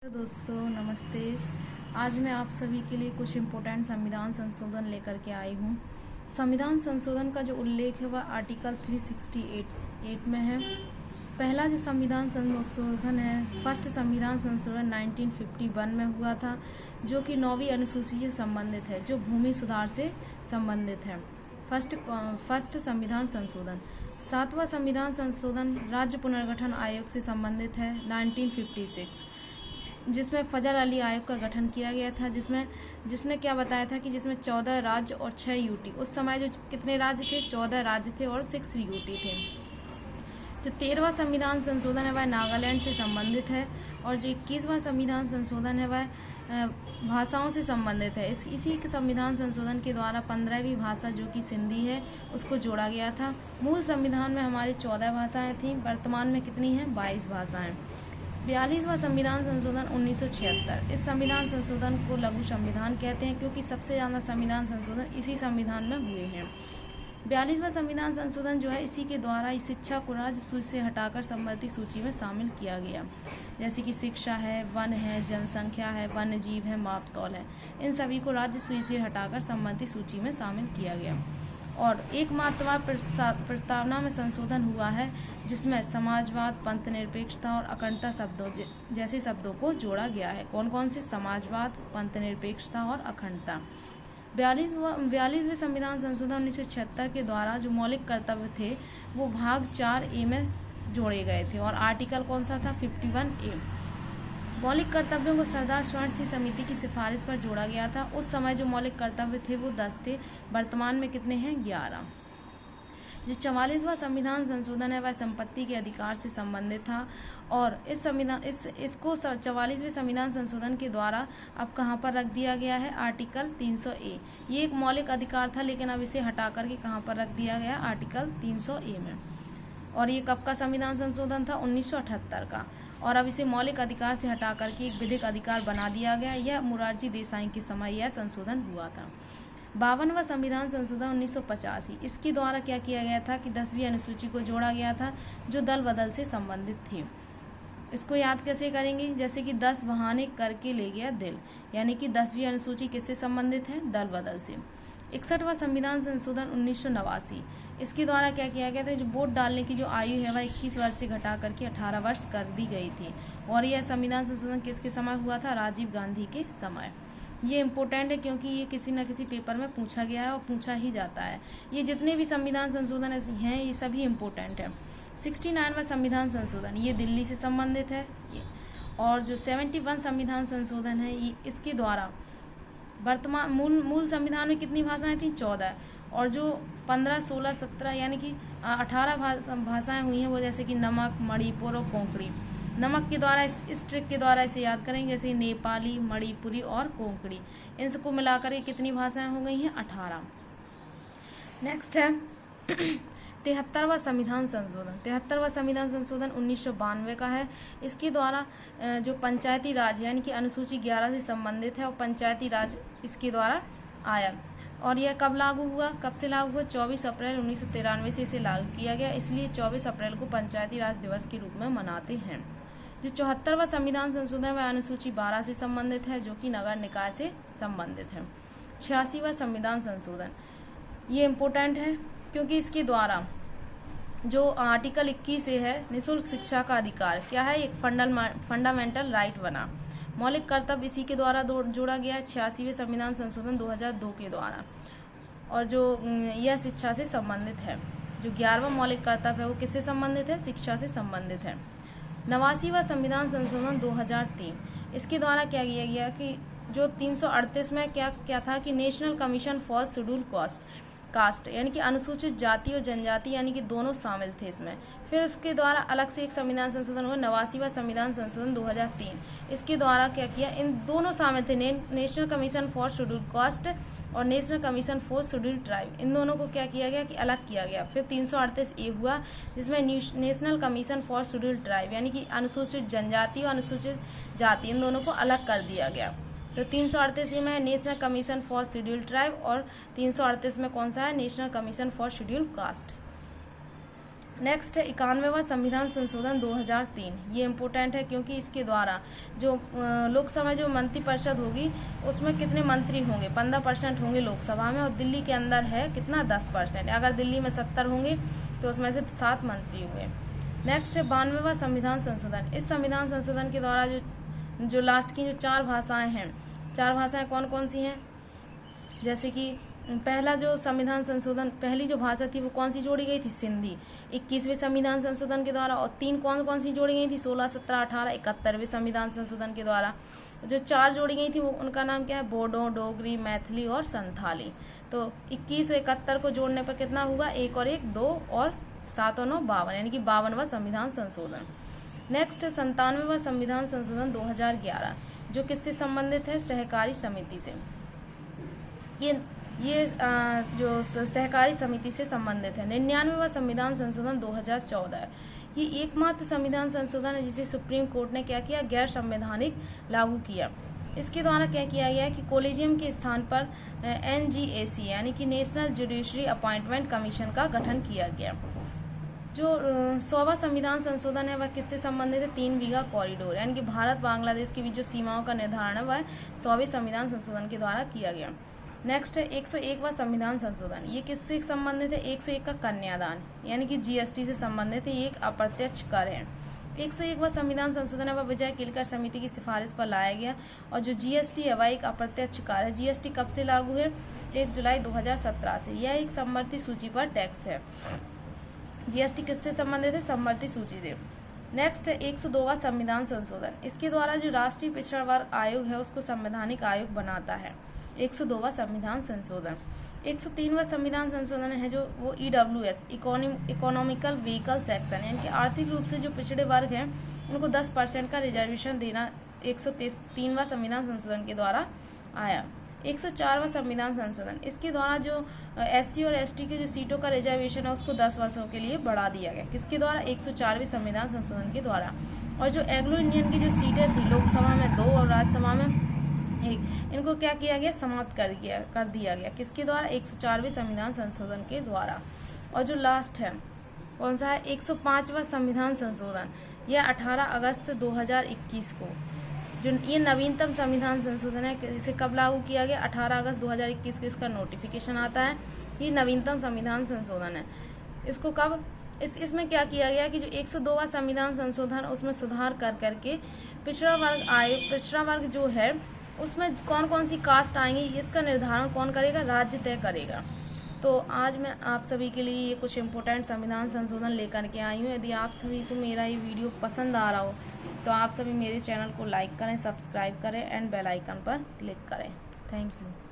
Hello दोस्तों, नमस्ते। आज मैं आप सभी के लिए कुछ इम्पोर्टेंट संविधान संशोधन लेकर के आई हूँ। संविधान संशोधन का जो उल्लेख है वह आर्टिकल 368 में है। पहला जो संविधान संशोधन है, फर्स्ट संविधान संशोधन 1951 में हुआ था, जो कि 9वीं अनुसूची से संबंधित है, जो भूमि सुधार से संबंधित है। फर्स्ट संविधान संशोधन। 7वां संविधान संशोधन राज्य पुनर्गठन आयोग से संबंधित है, 1956, जिसमें फजल अली आयोग का गठन किया गया था, जिसने क्या बताया था कि जिसमें 14 राज्य और 6 यूटी, उस समय जो कितने राज्य थे, 14 राज्य थे और 6 यूटी थे। जो 13वां संविधान संशोधन है वह नागालैंड से संबंधित है, और जो 21वां संविधान संशोधन है वह भाषाओं से संबंधित है। इसी के संविधान संशोधन के द्वारा 15वीं भाषा जो कि सिंधी है उसको जोड़ा गया था। मूल संविधान में हमारी 14 भाषाएं थीं, वर्तमान में कितनी हैं, 22 भाषाएं। 42वां संविधान संशोधन 1976। इस संविधान संशोधन को लघु संविधान कहते हैं, क्योंकि सबसे ज़्यादा संविधान संशोधन इसी संविधान में हुए हैं। 42वां संविधान संशोधन जो है, इसी के द्वारा इस शिक्षा को राज्य सूची से हटाकर संबंधित सूची में शामिल किया गया, जैसे कि शिक्षा है, वन है, जनसंख्या है, वन्य जीव है, मापतौल है, इन सभी को राज्य सूची से हटाकर संबंधित सूची में शामिल किया गया। और एकमात्र प्रस्तावना में संशोधन हुआ है, जिसमें समाजवाद, पंथनिरपेक्षता और अखंडता शब्दों जैसे शब्दों को जोड़ा गया है। कौन कौन से? समाजवाद, पंथनिरपेक्षता और अखंडता। 42वें संविधान संशोधन 1976 के द्वारा जो मौलिक कर्तव्य थे वो भाग 4A में जोड़े गए थे, और आर्टिकल कौन सा था? 51A। मौलिक कर्तव्यों को सरदार स्वर्ण सिंह समिति की सिफारिश पर जोड़ा गया था। उस समय जो मौलिक कर्तव्य थे वो 10 थे, वर्तमान में कितने हैं? 11। जो 44वां संविधान संशोधन है वह संपत्ति के अधिकार से संबंधित था, और इसको 44वें संविधान संशोधन के द्वारा अब कहाँ पर रख दिया गया है? Article 300A। ये एक मौलिक अधिकार था, लेकिन अब इसे हटा करके कहाँ पर रख दिया गया? आर्टिकल 300A में। और ये कब का संविधान संशोधन था? 1978 का, और अब इसे मौलिक अधिकार से हटा करके एक विधिक अधिकार बना दिया गया। यह मोरारजी देसाई के समय यह संशोधन हुआ था। 52वां संविधान संशोधन 1985। इसके द्वारा क्या किया गया था कि 10वीं अनुसूची को जोड़ा गया था, जो दल बदल से संबंधित थी। इसको याद कैसे करेंगे? जैसे कि 10 बहाने करके ले गया दिल, यानी कि 10वीं अनुसूची किससे संबंधित है? दल बदल से। 61वां संविधान संशोधन 1989। इसके द्वारा क्या किया गया था? जो वोट डालने की जो आयु है वह 21 वर्ष से घटा करके 18 वर्ष कर दी गई थी, और यह संविधान संशोधन किसके समय हुआ था? राजीव गांधी के समय। ये इम्पोर्टेंट है, क्योंकि ये किसी न किसी पेपर में पूछा गया है और पूछा ही जाता है। ये जितने भी संविधान संशोधन हैं ये सभी इम्पोर्टेंट है। 69वां संविधान संशोधन ये दिल्ली से संबंधित है, और जो 71 संविधान संशोधन है ये इसके द्वारा वर्तमान मूल संविधान में कितनी भाषाएं थी? 14, और जो 15, 16, 17 यानी कि 18 भाषाएं हुई हैं, वो जैसे कि नमक, मणिपुर और कोंकणी। नमक के द्वारा इस ट्रिक के द्वारा इसे याद करेंगे, जैसे नेपाली, मणिपुरी और कोंकणी, इन सबको मिलाकर ये कितनी भाषाएं हो गई हैं? 18। नेक्स्ट है 73वां संविधान संशोधन। 73वां संविधान संशोधन 1992 का है। इसके द्वारा जो पंचायती राज यानी कि अनुसूची 11 से संबंधित है, और पंचायती राज इसके द्वारा आया। और यह कब लागू हुआ? कब से लागू हुआ? 24 अप्रैल 1993 से इसे लागू किया गया, इसलिए 24 अप्रैल को पंचायती राज दिवस के रूप में मनाते हैं। जो 74वां संविधान संशोधन वह अनुसूची 12 से संबंधित है, जो कि नगर निकाय से संबंधित है। 86वां संविधान संशोधन ये इम्पोर्टेंट है, क्योंकि इसके द्वारा जो आर्टिकल 21 से है निःशुल्क शिक्षा का अधिकार क्या है? एक फंडामेंटल राइट बना। मौलिक कर्तव्य इसी के द्वारा जोड़ा गया है, 86वें संविधान संशोधन 2002 के द्वारा, और जो यह शिक्षा से संबंधित है। जो 11वां मौलिक कर्तव्य है वो किससे संबंधित है? शिक्षा से संबंधित है। 89वां संविधान संशोधन 2003। इसके द्वारा क्या किया गया कि जो 338 में क्या था कि national commission for schedule cast यानी कि अनुसूचित जाति और जनजाति यानी कि दोनों शामिल थे इसमें। फिर इसके द्वारा अलग से एक संविधान संशोधन हुआ, 89वां संविधान संशोधन 2003। इसके द्वारा क्या किया? इन दोनों शामिल थे, national commission for schedule caste और national commission for schedule tribe, इन दोनों को क्या किया गया कि अलग किया गया। फिर 338A हुआ, जिसमें national commission for schedule tribe यानी कि अनुसूचित जनजाति और अनुसूचित जाति, इन दोनों को अलग कर दिया गया। तो 338 में है national commission for schedule tribe, और 338 में कौन सा है? National commission for schedule cast. Next है 91वां संविधान संशोधन 2003। ये इम्पोर्टेंट है क्योंकि इसके द्वारा जो लोकसभा जो मंत्रिपरिषद होगी उसमें कितने मंत्री होंगे, 15% होंगे लोकसभा में, और दिल्ली के अंदर है कितना 10%। अगर दिल्ली में 70 होंगे तो उसमें से 7 मंत्री होंगे। नेक्स्ट है 92वां संविधान संशोधन। इस संविधान संशोधन के द्वारा जो लास्ट की जो 4 भाषाएँ हैं, 4 भाषाएँ कौन कौन सी हैं, जैसे कि पहला जो संविधान संशोधन, पहली जो भाषा थी वो कौन सी जोड़ी गई थी, सिंधी 21वें संविधान संशोधन के द्वारा, और 3 कौन कौन सी जोड़ी गई थी, 16, 17, 18, 71वें संविधान संशोधन के द्वारा। जो 4 जोड़ी गई थी वो उनका नाम क्या है, बोडो, डोगरी, मैथिली और संथाली। तो 21 और 71 को जोड़ने पर कितना हुआ, 1 और 1 2 और 7 और 9 52, यानी कि 52वां संविधान संशोधन। नेक्स्ट 97वां संविधान संशोधन 2011, जो किससे संबंधित है, सहकारी समिति से। ये जो सहकारी समिति से संबंधित है। 99वां संविधान संशोधन 2014, ये एकमात्र संविधान संशोधन है जिसे सुप्रीम कोर्ट ने क्या किया, गैर संवैधानिक लागू किया। इसके द्वारा क्या किया गया कि कॉलेजियम के स्थान पर NGAC यानी कि नेशनल जुडिशरी अपॉइंटमेंट कमीशन का गठन किया गया। जो 100वां संविधान संशोधन है वह किससे संबंधित है, 3 बीघा कॉरिडोर, यानी कि भारत बांग्लादेश के बीच जो सीमाओं का निर्धारण है वह 100वें संविधान संशोधन के द्वारा किया गया। नेक्स्ट है 101वां संविधान संशोधन। ये किससे संबंधित है, 101 का कन्यादान, यानी कि GST से संबंधित है। ये एक अप्रत्यक्ष कर है। 101वां संविधान संशोधन है वह विजय केलकर समिति की सिफारिश पर लाया गया, और जो GST है वह एक अप्रत्यक्ष कर है। GST कब से लागू है, 1 जुलाई 2017 से। यह एक समवर्ती सूची पर टैक्स है। GST किससे संबंधित है, समवर्ती सूची से। नेक्स्ट है 102वां संविधान संशोधन। इसके द्वारा जो राष्ट्रीय पिछड़ा वर्ग आयोग है उसको संवैधानिक आयोग बनाता है। 102वां संविधान संशोधन। 103वां संविधान संशोधन है जो वो EWS इकोनॉमिकल व्हीकल सेक्शन, यानी कि आर्थिक रूप से जो पिछड़े वर्ग हैं उनको 10% का रिजर्वेशन देना 103वां संविधान संशोधन के द्वारा आया। 104वां संविधान संशोधन। इसके द्वारा जो SC और ST के जो सीटों का रिजर्वेशन है उसको 10 वर्षों के लिए बढ़ा दिया गया। किसके द्वारा, 104वें संविधान संशोधन के द्वारा। और जो एंग्लो इंडियन की जो सीटें थी लोकसभा में 2 और राज्यसभा में 1, इनको क्या किया गया, समाप्त कर दिया गया। किसके द्वारा, 104वें संविधान संशोधन के द्वारा। और जो लास्ट है कौन सा है, 105वां संविधान संशोधन। यह 18 अगस्त 2021 को, जो ये नवीनतम संविधान संशोधन है, इसे कब लागू किया गया, 18 अगस्त 2021 को इसका नोटिफिकेशन आता है। ये नवीनतम संविधान संशोधन है। इसको कब, इसमें क्या किया गया कि जो 102वां संविधान संशोधन उसमें सुधार करके पिछड़ा वर्ग जो है उसमें कौन कौन सी कास्ट आएंगी इसका निर्धारण कौन करेगा, राज्य तय करेगा। तो आज मैं आप सभी के लिए ये कुछ इम्पोर्टेंट संविधान संशोधन लेकर के आई हूँ। यदि आप सभी को मेरा ये वीडियो पसंद आ रहा हो तो आप सभी मेरे चैनल को लाइक करें, सब्सक्राइब करें एंड बेल आइकन पर क्लिक करें। Thank you.